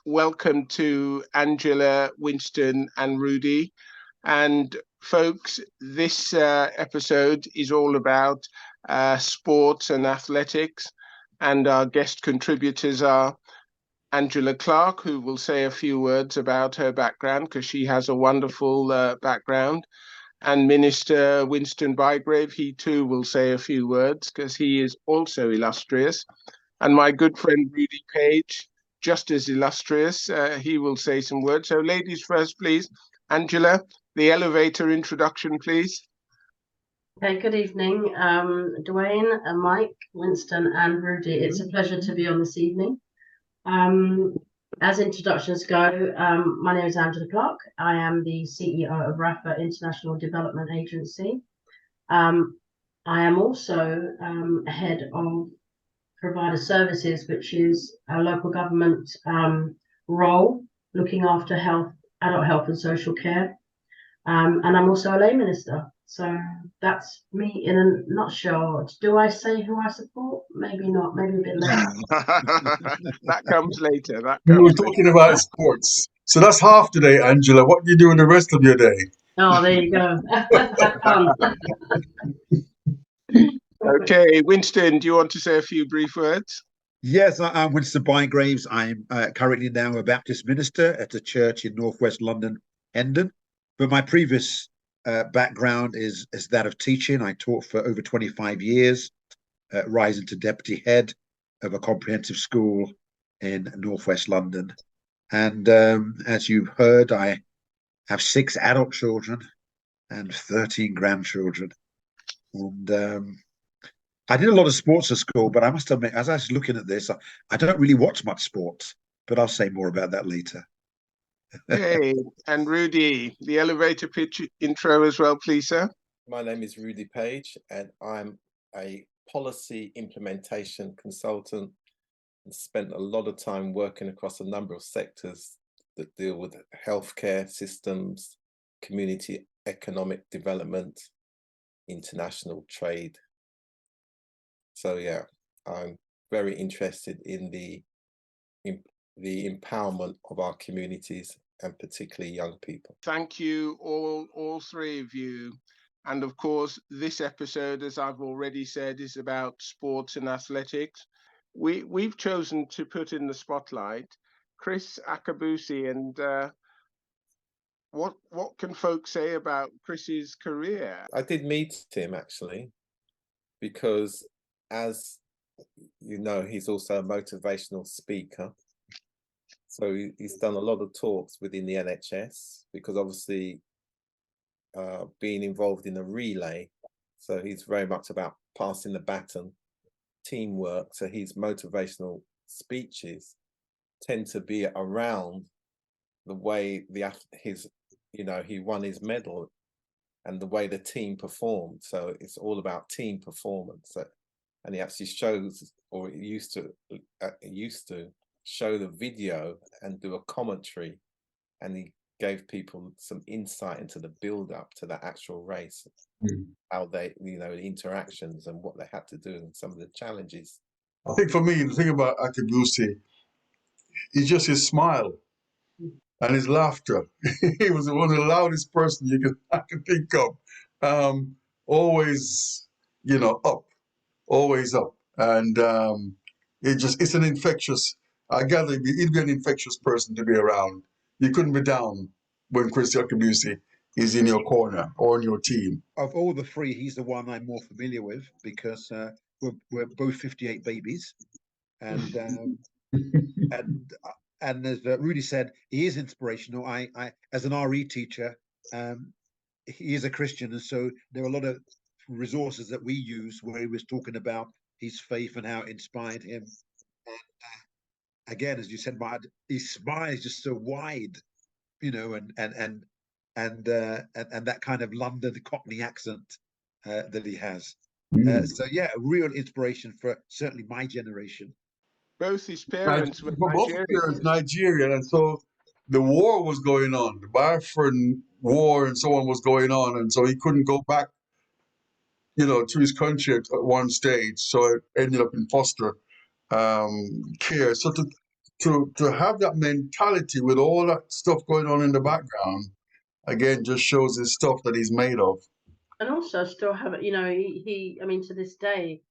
welcome to Angela, Winston and Rudy. And folks, this episode is all about sports and athletics. And our guest contributors are Angela Clark, who will say a few words about her background because she has a wonderful background. And Minister Winston Bygrave, he too will say a few words because he is also illustrious. And my good friend Rudy Page, just as illustrious, he will say some words. So ladies first, please. Angela, the elevator introduction, please. Okay, good evening, Dwayne and Mike, Winston and Rudy. It's a pleasure to be on this evening. As introductions go, my name is Angela Clark. I am the CEO of RAFA International Development Agency. I am also head of Provider Services, which is a local government role looking after adult health and social care. And I'm also a lay minister. So that's me in a nutshell. Do I say who I support? Maybe not, maybe a bit later. That comes later. We were talking about sports. So that's half today, Angela. What do you do in the rest of your day? Oh, there you go. Have fun. Okay, Winston, do you want to say a few brief words? Yes, I'm Winston Bygraves. I'm currently now a Baptist minister at a church in northwest London, Hendon. But my previous background is that of teaching. I taught for over 25 years, rising to deputy head of a comprehensive school in northwest London. And as you've heard, I have 6 adult children and 13 grandchildren. And I did a lot of sports at school, but I must admit, as I was looking at this, I don't really watch much sports, but I'll say more about that later. Hey, and Rudy, the elevator pitch intro as well, please, sir. My name is Rudy Page, and I'm a policy implementation consultant and spent a lot of time working across a number of sectors that deal with healthcare systems, community economic development, international trade. So yeah, I'm very interested in the empowerment of our communities and particularly young people. Thank you all 3 of you. And of course, this episode, as I've already said, is about sports and athletics. We've chosen to put in the spotlight Kris Akabusi, and what can folks say about Kris's career? I did meet him actually, because as you know, he's also a motivational speaker. So he's done a lot of talks within the NHS, because obviously being involved in a relay, so he's very much about passing the baton, teamwork. So his motivational speeches tend to be around the way he won his medal and the way the team performed. So it's all about team performance. And he actually shows, or he used to show the video and do a commentary, and he gave people some insight into the build up to the actual race, how they, the interactions and what they had to do and some of the challenges. I think for me, the thing about Akabusi is just his smile and his laughter. He was one of the loudest person I can think of. Always, up, always up. And it's an infectious, I gather he'd be an infectious person to be around. You couldn't be down when Kris Akabusi is in your corner or on your team. Of all the 3, he's the one I'm more familiar with, because we're both 58 babies. And and as Rudy said, he is inspirational. I as an RE teacher, he is a Christian, and so there are a lot of resources that we use where he was talking about his faith and how it inspired him. And again, as you said, his smile is just so wide, and that kind of London Cockney accent that he has. So yeah, a real inspiration for certainly my generation. Both his parents were Nigerian, and so the war was going on, the Biafran war and so on was going on, and so he couldn't go back, to his country at one stage. So it ended up in foster care. So to have that mentality with all that stuff going on in the background, again, just shows his stuff that he's made of. And also still have it, he I mean, to this day,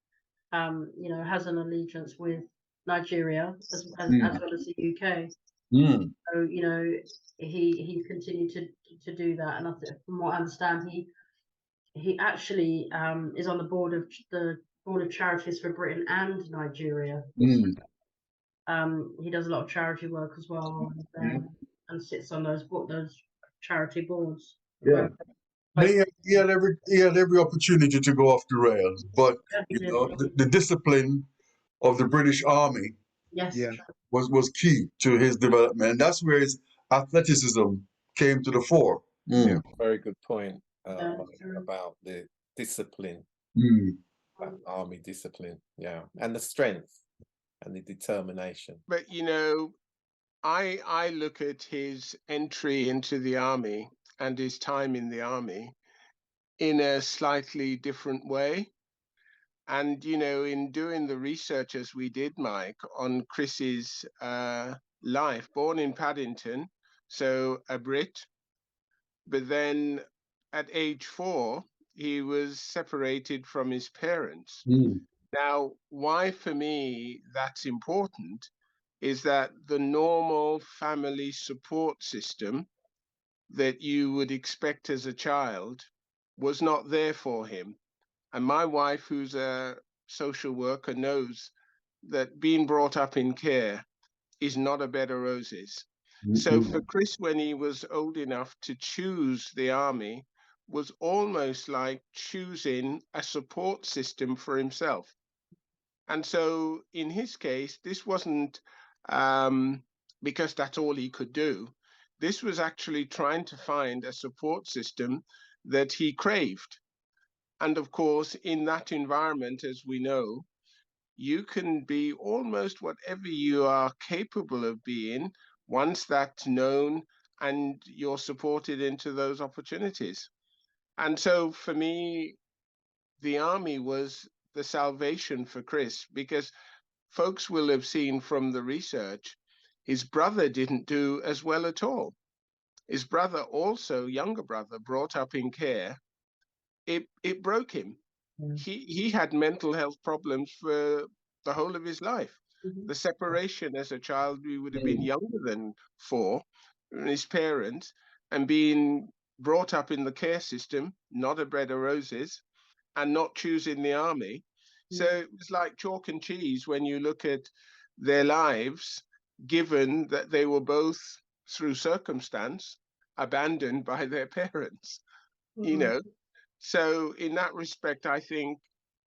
has an allegiance with Nigeria as well as the UK. So, he continued to do that. And from what I understand, he actually is on the board of charities for Britain and Nigeria. He does a lot of charity work as well, and sits on those charity boards. Yeah. He had every opportunity to go off the rails, but the discipline of the British Army was key to his development, and that's where his athleticism came to the fore. Yeah, very good point about the discipline, army discipline, and the strength and the determination. But I look at his entry into the army and his time in the army in a slightly different way. And, in doing the research as we did, Mike, on Chris's life, born in Paddington, so a Brit, but then at age 4, he was separated from his parents. Now, why for me that's important is that the normal family support system that you would expect as a child was not there for him. And my wife, who's a social worker, knows that being brought up in care is not a bed of roses. So for Kris, when he was old enough to choose the army, was almost like choosing a support system for himself. And so in his case, this wasn't because that's all he could do. This was actually trying to find a support system that he craved. And of course, in that environment, as we know, you can be almost whatever you are capable of being once that's known and you're supported into those opportunities. And so for me, the army was the salvation for Kris, because folks will have seen from the research, his brother didn't do as well at all. His brother also, younger brother, brought up in care, it broke him. He had mental health problems for the whole of his life. The separation as a child, we would have been younger than 4, and his parents, and being brought up in the care system, not a bed of roses, and not choosing the army. So it was like chalk and cheese when you look at their lives, given that they were both, through circumstance, abandoned by their parents, So in that respect, I think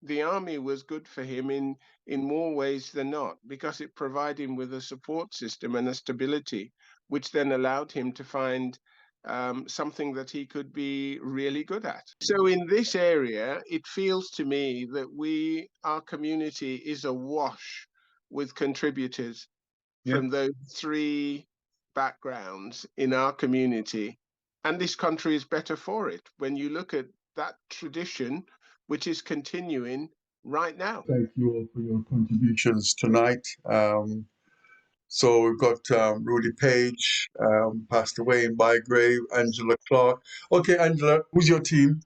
the army was good for him in more ways than not, because it provided him with a support system and a stability, which then allowed him to find something that he could be really good at. So in this area, it feels to me that our community is awash with contributors from those 3 backgrounds in our community. And this country is better for it when you look at that tradition, which is continuing right now. Thank you all for your contributions tonight. So we've got Rudy Page, passed away in Bygrave, Angela Clark. Okay, Angela, who's your team?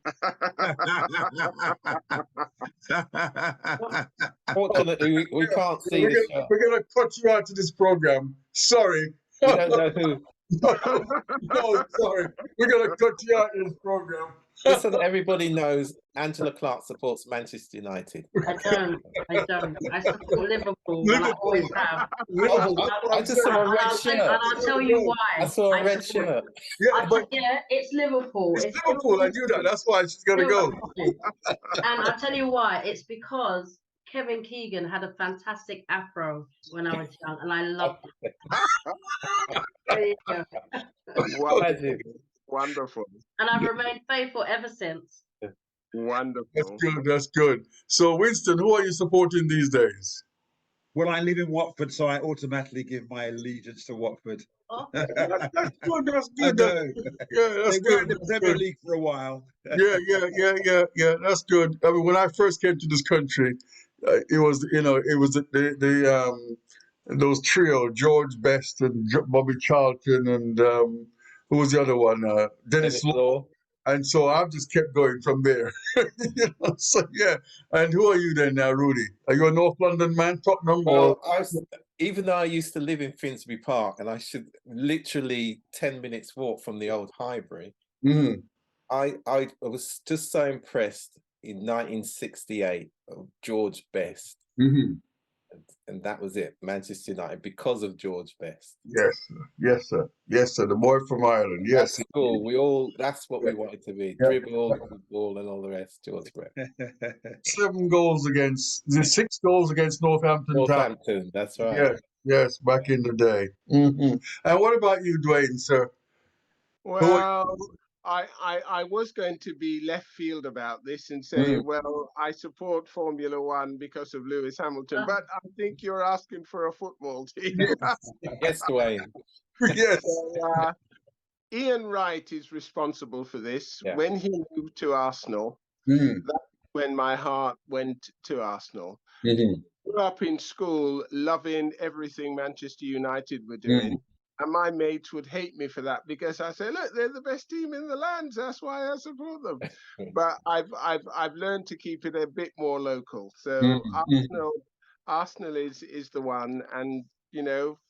Fortunately, we can't see the shirt. We're going to cut you out of this program. Sorry. We don't know who. No, sorry. We're going to cut you out of this program. Just so that everybody knows, Angela Clark supports Manchester United. I don't. I support Liverpool, and I always have. I just saw a red shirt. And I'll tell you why. I saw a red shirt. Yeah, it's Liverpool. It's Liverpool. I knew that. That's why she's going to go. And I'll tell you why. It's because Kevin Keegan had a fantastic afro when I was young, and I loved it. There you go. Wonderful. And I've remained faithful ever since. Wonderful. That's good. So, Winston, who are you supporting these days? Well, I live in Watford, so I automatically give my allegiance to Watford. Oh. That's good. That's good. Yeah, that's good. They were in the Premier League for a while. Yeah. That's good. I mean, when I first came to this country, it was the those trio, George Best and Bobby Charlton, and who was the other one? Dennis Law. Law. And so I've just kept going from there. So yeah. And who are you then now, Rudy? Are you a North London man, Tottenham? Well, even though I used to live in Finsbury Park, and I should literally 10 minutes walk from the old Highbury, Mm-hmm. I was just so impressed in 1968 of George Best. Mm-hmm. And that was it, Manchester United, because of George Best. Yes, sir. Yes, sir. Yes, sir. The boy from Ireland. Yes. That's cool. That's what we wanted to be. Yeah. Dribble, ball, and all the rest, George Best. 7 goals against, 6 goals against Northampton Town. Northampton, that's right. Yes, yes, back in the day. Mm-hmm. And what about you, Dwayne, sir? Well, I was going to be left field about this and say, well, I support Formula One because of Lewis Hamilton, but I think you're asking for a football team. Yes, Dwayne. Yes. So, Ian Wright is responsible for this. Yeah. When he moved to Arsenal, that's when my heart went to Arsenal. Grew up in school loving everything Manchester United were doing. And my mates would hate me for that because I say, look, they're the best team in the land. That's why I support them. But I've learned to keep it a bit more local. So Arsenal is the one, and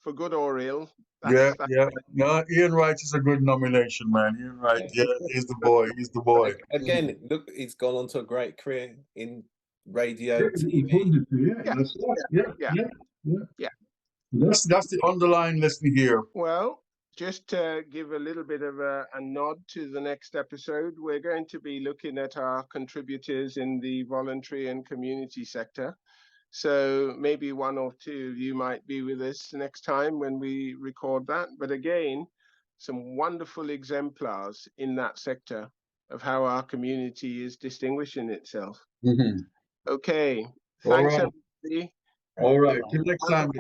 for good or ill. Yeah. No, Ian Wright is a good nomination, man. Ian Wright, he's the boy. He's the boy. Again, look, he's gone on to a great career in radio, TV. Yeah. That's the underlying lesson here. Well, just to give a little bit of a nod to the next episode, we're going to be looking at our contributors in the voluntary and community sector. So maybe 1 or 2 of you might be with us next time when we record that. But again, some wonderful exemplars in that sector of how our community is distinguishing itself. Okay. Thanks, everybody. All right. Till next time.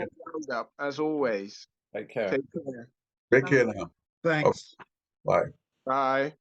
Up, as always. Take care. Take care. Take care now. Thanks. Bye. Bye.